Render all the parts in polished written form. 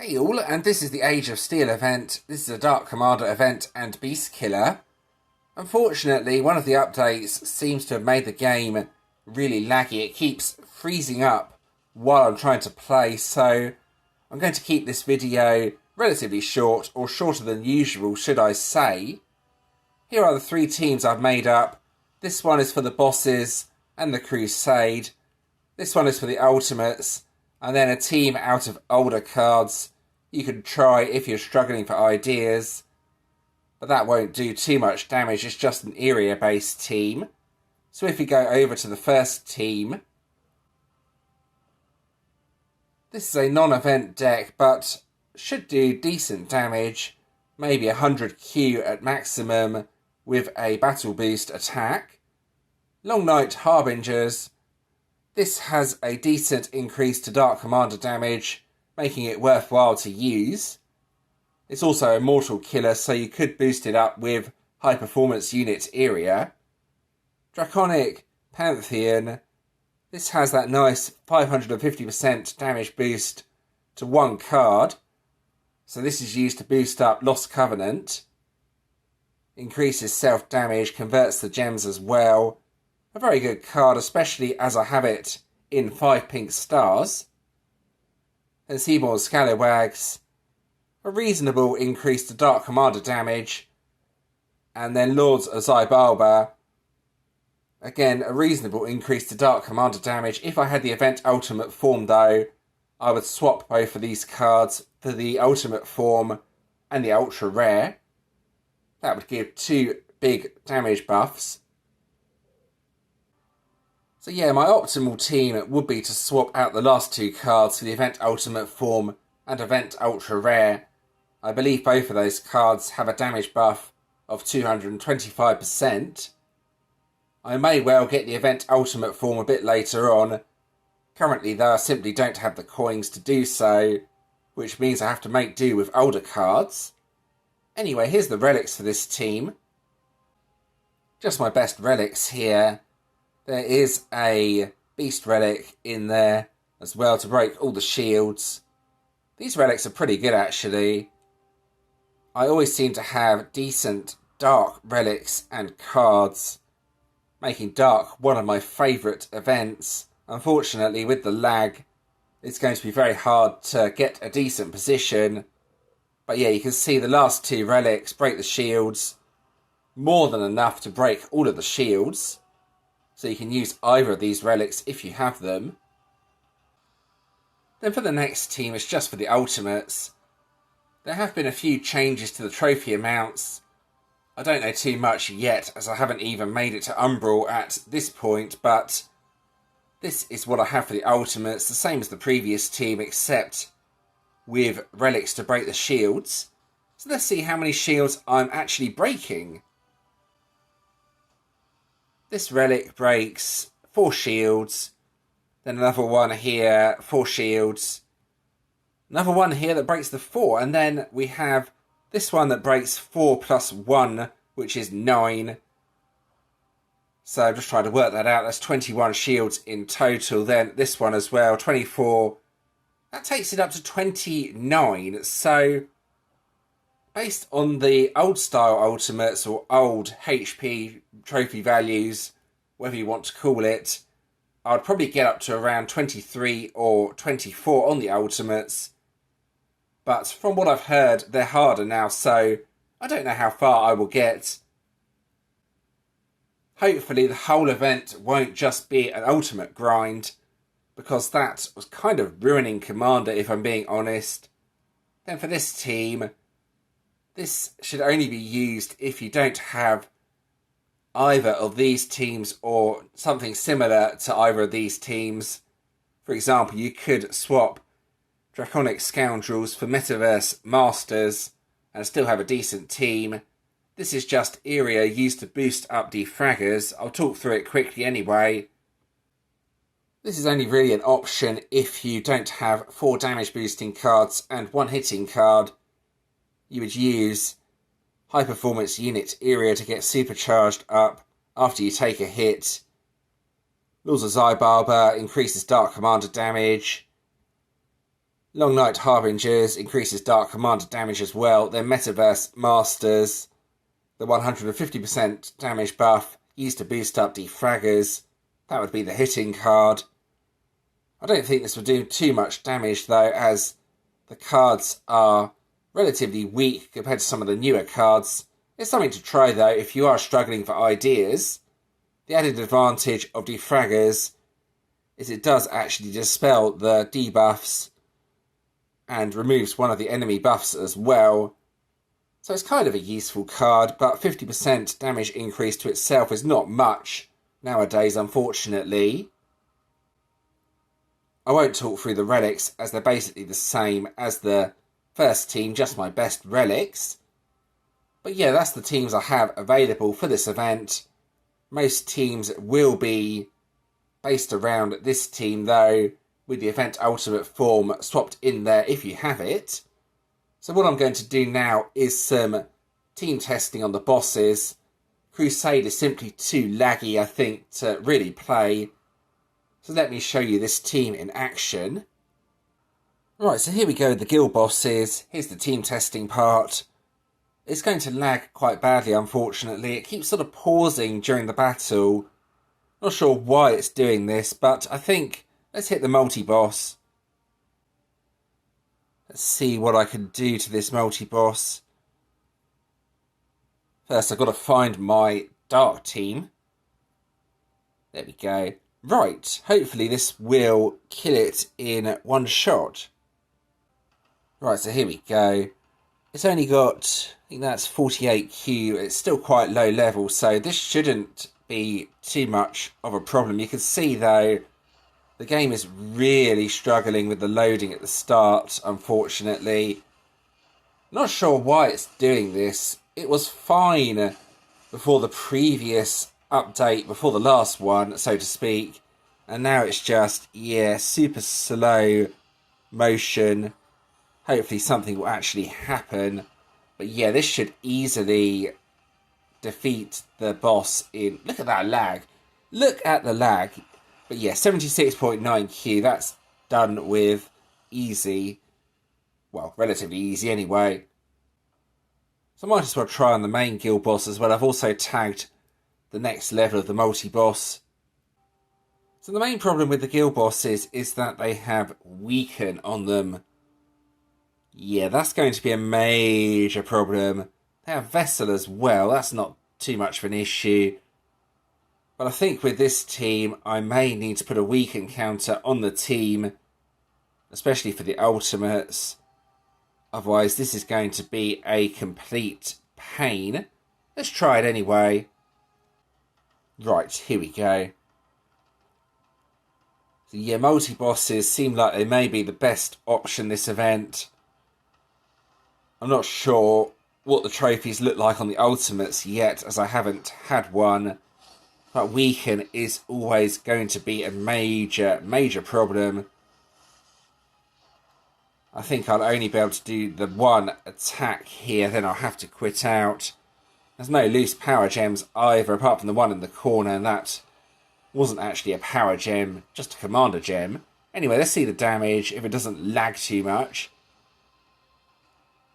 Hey all, and this is the Age of Steel event. This is a Dark Commander event and Beast Killer. Unfortunately, one of the updates seems to have made the game really laggy. It keeps freezing up while I'm trying to play, so I'm going to keep this video relatively short, or shorter than usual, should I say. Here are the three teams I've made up. This one is for the bosses and the crusade. This one is for the ultimates, and then a team out of older cards you can try if you're struggling for ideas. But that won't do too much damage, it's just an area-based team. So if we go over to the first team, this is a non-event deck, but should do decent damage, maybe 100Q at maximum with a battle boost attack. Long Night Harbingers. This has a decent increase to Dark Commander damage, making it worthwhile to use. It's also a mortal killer, so you could boost it up with high performance unit area. Draconic Pantheon. This has that nice 550% damage boost to one card. So this is used to boost up Lost Covenant. Increases self-damage, converts the gems as well. A very good card, especially as I have it in 5 pink stars. Then Seaborn Scallywags. A reasonable increase to Dark Commander damage. And then Lords of Zybalba. Again, a reasonable increase to Dark Commander damage. If I had the event ultimate form though, I would swap both of these cards for the ultimate form and the ultra rare. That would give 2 big damage buffs. So yeah, my optimal team would be to swap out the last 2 cards for the event ultimate form and event ultra rare. I believe both of those cards have a damage buff of 225%. I may well get the event ultimate form a bit later on. Currently though, I simply don't have the coins to do so, which means I have to make do with older cards. Anyway, here's the relics for this team. Just my best relics here. There is a beast relic in there as well to break all the shields. These relics are pretty good actually. I always seem to have decent dark relics and cards, making dark one of my favourite events. Unfortunately, with the lag, it's going to be very hard to get a decent position. But yeah, you can see the last 2 relics break the shields. More than enough to break all of the shields. So you can use either of these relics if you have them. Then for the next team, it's just for the ultimates. There have been a few changes to the trophy amounts. I don't know too much yet, as I haven't even made it to Umbral at this point, but this is what I have for the ultimates, the same as the previous team, except with relics to break the shields. So let's see how many shields I'm actually breaking. This relic breaks 4 shields. Then another one here, 4 shields. Another one here that breaks the 4. And then we have this one that breaks 4 plus 1, which is 9. So I'm just trying to work that out. That's 21 shields in total. Then this one as well, 24. That takes it up to 29. So based on the old style ultimates or old HP trophy values, whatever you want to call it, I'd probably get up to around 23 or 24 on the ultimates. But from what I've heard, they're harder now, so I don't know how far I will get. Hopefully the whole event won't just be an ultimate grind, because that was kind of ruining Commander if I'm being honest. Then for this team, this should only be used if you don't have either of these teams or something similar to either of these teams. For example, you could swap Draconic Scoundrels for Metaverse Masters and still have a decent team. This is just area used to boost up defraggers. I'll talk through it quickly anyway. This is only really an option if you don't have 4 damage boosting cards and 1 hitting card. You would use high performance unit area to get supercharged up after you take a hit. Lords of Zybalba increases Dark Commander damage. Long Night Harbingers increases Dark Commander damage as well. Then Metaverse Masters, the 150% damage buff used to boost up defraggers. That would be the hitting card. I don't think this will do too much damage though, as the cards are relatively weak compared to some of the newer cards. It's something to try though if you are struggling for ideas. The added advantage of defraggers is it does actually dispel the debuffs and removes one of the enemy buffs as well. So it's kind of a useful card, but 50% damage increase to itself is not much nowadays, unfortunately. I won't talk through the relics as they're basically the same as the first team, just my best relics. But yeah, that's the teams I have available for this event. Most teams will be based around this team though, with the event ultimate form swapped in there if you have it. So what I'm going to do now is some team testing on the bosses. Crusade is simply too laggy, I think, to really play. So let me show you this team in action. Right, so here we go, the guild bosses. Here's the team testing part. It's going to lag quite badly, unfortunately. It keeps sort of pausing during the battle. Not sure why it's doing this, but I think let's hit the multi-boss. Let's see what I can do to this multi-boss. First, I've got to find my dark team. There we go. Right, hopefully this will kill it in one shot. Right, so here we go. It's only got, I think that's 48Q. It's still quite low level, so this shouldn't be too much of a problem. You can see, though, the game is really struggling with the loading at the start, unfortunately. Not sure why it's doing this. It was fine before the previous update, before the last one, so to speak. And now it's just, yeah, super slow motion. Hopefully something will actually happen. But yeah, this should easily defeat the boss in... Look at that lag. Look at the lag. But yeah, 76.9Q, that's done with easy. Well, relatively easy anyway. So I might as well try on the main guild boss as well. I've also tagged the next level of the multi-boss. So the main problem with the guild bosses is that they have weaken on them. Yeah, that's going to be a major problem. They have Vessel as well. That's not too much of an issue. But I think with this team, I may need to put a weaken counter on the team, especially for the ultimates. Otherwise, this is going to be a complete pain. Let's try it anyway. Right, here we go. So yeah, multi-bosses seem like they may be the best option this event. I'm not sure what the trophies look like on the ultimates yet, as I haven't had one. But weaken is always going to be a major problem. I think I'll only be able to do the one attack here, then I'll have to quit out. There's no loose power gems either, apart from the one in the corner, and that wasn't actually a power gem, just a commander gem. Anyway, let's see the damage, if it doesn't lag too much.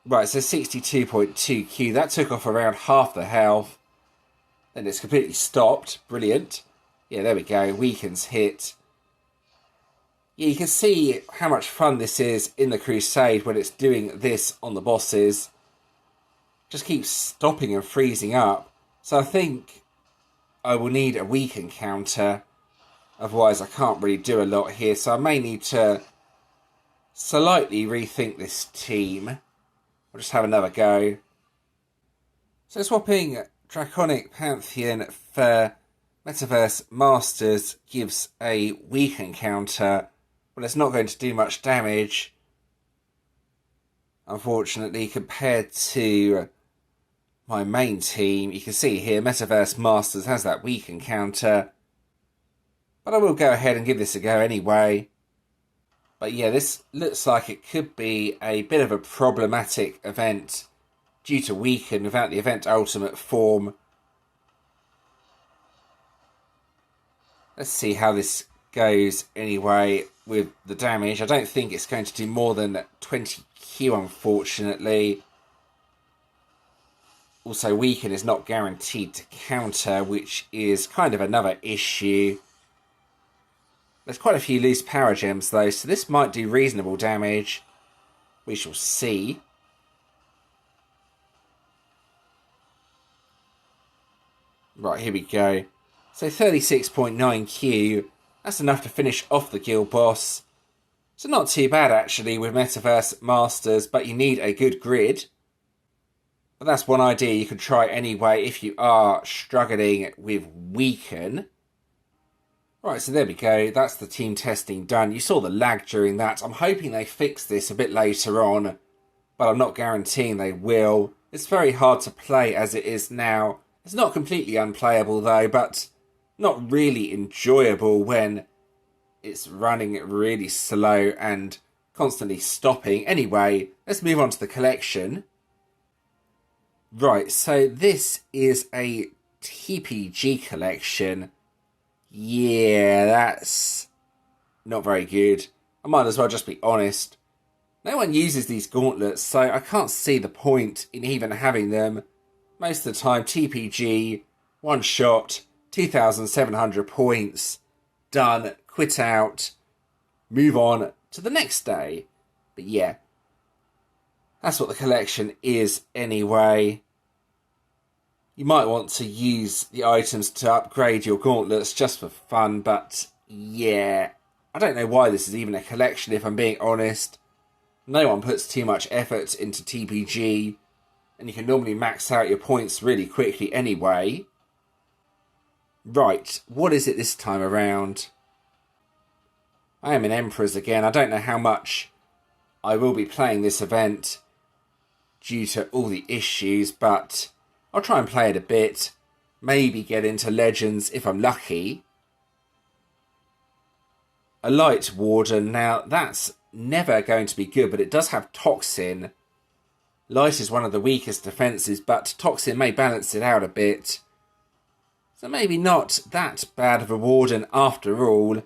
Right, so 62.2Q, that took off around half the health. Then it's completely stopped, brilliant. Yeah, there we go, weakens hit. Yeah, you can see how much fun this is in the Crusade when it's doing this on the bosses. Just keeps stopping and freezing up. So I think I will need a weaken counter. Otherwise I can't really do a lot here. So I may need to slightly rethink this team. I'll just have another go. So swapping Draconic Pantheon for Metaverse Masters gives a weaken counter. Well, it's not going to do much damage, unfortunately, compared to my main team. You can see here, Metaverse Masters has that weaken counter. But I will go ahead and give this a go anyway. But yeah, this looks like it could be a bit of a problematic event due to weaken without the event ultimate form. Let's see how this goes anyway. with the damage. I don't think it's going to do more than 20Q, unfortunately. Also, weaken is not guaranteed to counter, which is kind of another issue. There's quite a few loose power gems, though, so this might do reasonable damage. We shall see. Right, here we go. So 36.9Q. That's enough to finish off the guild boss. So not too bad, actually, with Metaverse Masters, but you need a good grid. But that's one idea you could try anyway if you are struggling with weaken. Right, so there we go. That's the team testing done. You saw the lag during that. I'm hoping they fix this a bit later on, but I'm not guaranteeing they will. It's very hard to play as it is now. It's not completely unplayable though, but not really enjoyable when it's running really slow and constantly stopping. Anyway, let's move on to the collection. Right, so this is a TPG collection. Yeah, that's not very good. I might as well just be honest. No one uses these gauntlets, so I can't see the point in even having them. Most of the time, TPG, one shot, 2,700 points, done, quit out, move on to the next day. But yeah, that's what the collection is anyway. You might want to use the items to upgrade your gauntlets just for fun, but yeah, I don't know why this is even a collection if I'm being honest. No one puts too much effort into TPG, and you can normally max out your points really quickly anyway. Right, what is it this time around? I am in Emperors again. I don't know how much I will be playing this event due to all the issues, but I'll try and play it a bit. Maybe get into Legends if I'm lucky. A Light Warden. Now, that's never going to be good, but it does have Toxin. Light is one of the weakest defences, but Toxin may balance it out a bit. So maybe not that bad of a Warden after all.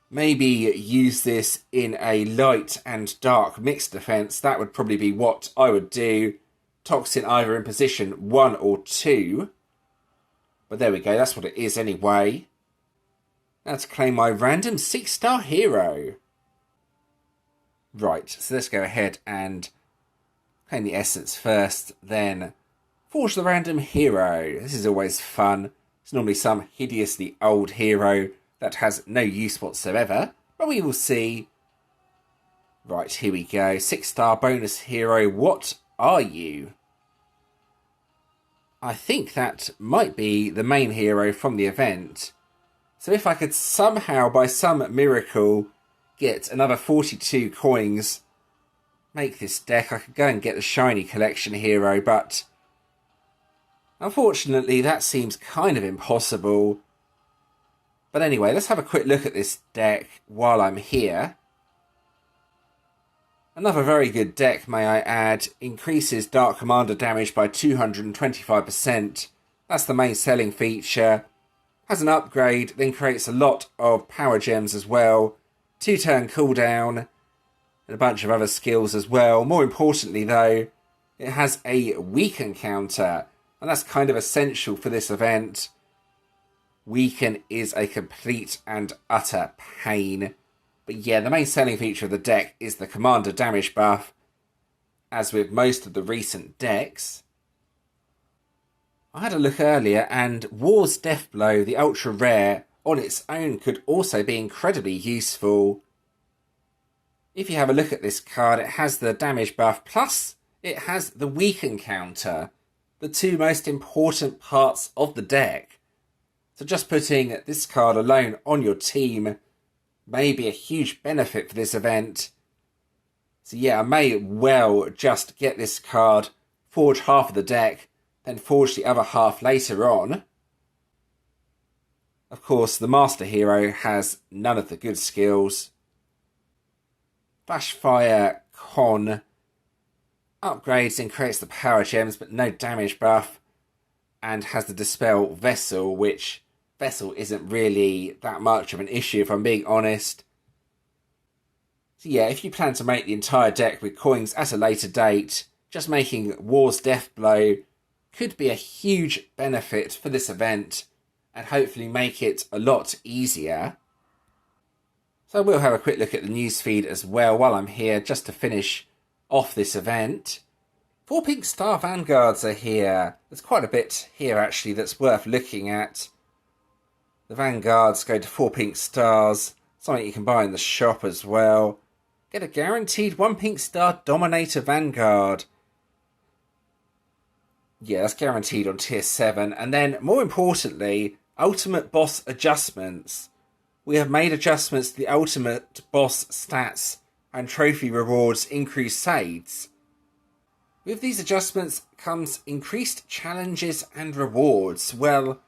Maybe use this in a light and dark mixed defence. That would probably be what I would do. Toxin either in position 1 or 2. But there we go, that's what it is anyway. Now to claim my random 6-star hero. Right, so let's go ahead and claim the essence first, then forge the random hero. This is always fun. It's normally some hideously old hero that has no use whatsoever, but we will see. Right, here we go. 6-star bonus hero. What are you? I think that might be the main hero from the event. So if I could somehow, by some miracle, get another 42 coins, make this deck, I could go and get the shiny collection hero, but unfortunately that seems kind of impossible. But anyway, let's have a quick look at this deck while I'm here. Another very good deck, may I add. Increases Dark Commander damage by 225%. That's the main selling feature. Has an upgrade, then creates a lot of power gems as well. 2-turn cooldown, and a bunch of other skills as well. More importantly though, it has a weaken counter, and that's kind of essential for this event. Weaken is a complete and utter pain. But yeah, the main selling feature of the deck is the commander damage buff, as with most of the recent decks. I had a look earlier, and War's Deathblow, the ultra rare, on its own could also be incredibly useful. If you have a look at this card, it has the damage buff, plus it has the weaken counter, the two most important parts of the deck. So just putting this card alone on your team may be a huge benefit for this event. So yeah, I may well just get this card, forge half of the deck, then forge the other half later on. Of course, the Master Hero has none of the good skills. Flashfire Con upgrades and creates the power gems, but no damage buff, and has the Dispel Vessel, which Vessel isn't really that much of an issue if I'm being honest. So yeah, if you plan to make the entire deck with coins at a later date, just making War's Death Blow could be a huge benefit for this event and hopefully make it a lot easier. So we'll have a quick look at the newsfeed as well while I'm here, just to finish off this event. 4 Pink Star Vanguards are here. There's quite a bit here actually that's worth looking at. The Vanguards go to 4 Pink Stars, something you can buy in the shop as well. Get a guaranteed 1 Pink Star Dominator Vanguard. Yeah, that's guaranteed on tier 7. And then, more importantly, ultimate boss adjustments. We have made adjustments to the ultimate boss stats and trophy rewards in Crusades. With these adjustments comes increased challenges and rewards. Well,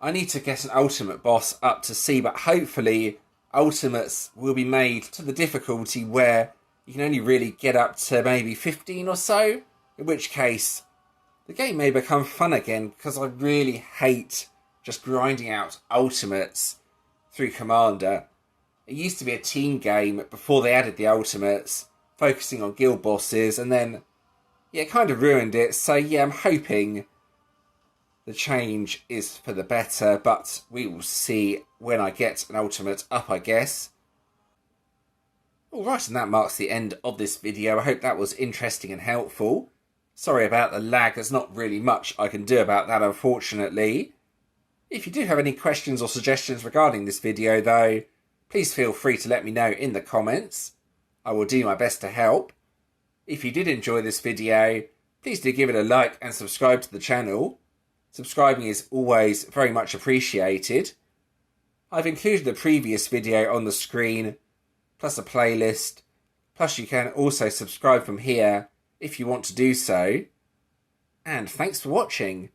I need to get an ultimate boss up to C, but hopefully ultimates will be made to the difficulty where you can only really get up to maybe 15 or so, in which case the game may become fun again, because I really hate just grinding out ultimates through Commander. It used to be a team game before they added the ultimates, focusing on guild bosses, and then yeah, it kind of ruined it. So yeah, I'm hoping the change is for the better, but we will see when I get an ultimate up, I guess. Alright, and that marks the end of this video. I hope that was interesting and helpful. Sorry about the lag, there's not really much I can do about that, unfortunately. If you do have any questions or suggestions regarding this video though, please feel free to let me know in the comments. I will do my best to help. If you did enjoy this video, please do give it a like and subscribe to the channel. Subscribing is always very much appreciated. I've included a previous video on the screen, plus a playlist, plus you can also subscribe from here if you want to do so. And thanks for watching.